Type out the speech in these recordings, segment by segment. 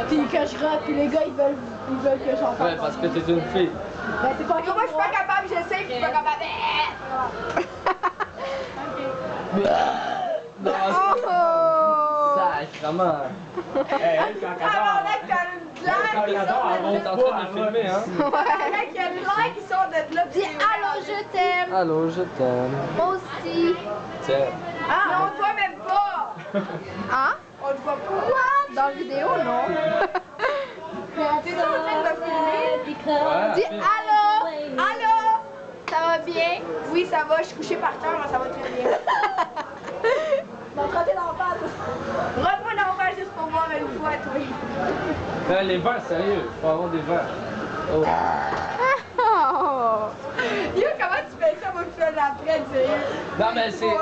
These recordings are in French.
Puis que je rote, puis les gars ils veulent que j'en fasse. Ouais, parce que t'es une fille. Ben c'est pas Moi, je suis pas capable, j'essaie, puis je suis pas capable. Non, sacrement. Alors là, t'as une blague qui sort de On est en train de filmer, hein. là. Il y a une blague qui sort de là. Dis allô, je t'aime. Allô, je t'aime. Moi aussi. Tiens. Ah, mais on te voit même pas. Hein? On te voit pas. Dans la vidéo, non? T'es en train de me filmer? Ouais, Dis filme. allô. Allô? Ça va bien? Oui, ça va, je suis couchée par terre, mais ça va très bien. On va te roter dans la face. Rentre-moi dans le verre juste pour voir une fois, toi. Les verres, sérieux, faut avoir des verres. Oh. Oh. Yo, comment tu fais ça, moi, tu fais l'après, sérieux? Non, mais c'est.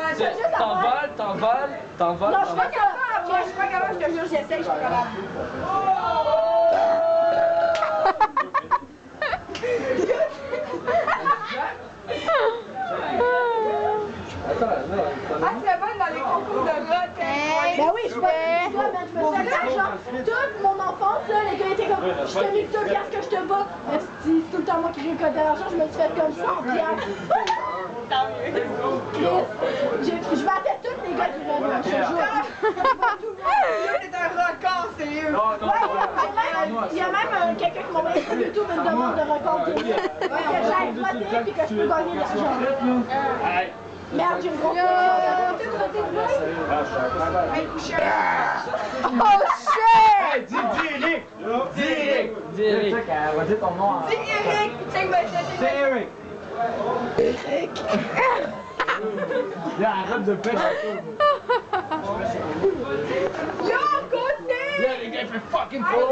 T'envoles. Non, je suis pas capable. Moi, je suis pas capable, je te jure, j'essaie, je suis pas capable. Attends, là. Ah, tu es bonne dans les concours de rote, hein? Ben oui, je me fais l'argent. Toute mon enfance, là, les gars étaient comme, je te mets 2 piastres que je te bats. C'est tout le temps moi qui récolte de l'argent, je me suis fait comme 100 piastres. Je battais tous les gars qui venaient, je te jure. Yo, t'es un record, sérieux. Ouais, il y a même quelqu'un qui m'a envoyé sur YouTube une demande de record que j'aille voter et que je peux gagner de l'argent. Merde, j'ai une grosse Hey, couché. Oh shit! Dis Eric! Dis Eric! Dis Eric. Elle va dire ton nom. Dis Eric, check ma tête. C'est Eric! Arrête de faire Yo, côté! Les gars, il fait fucking froid.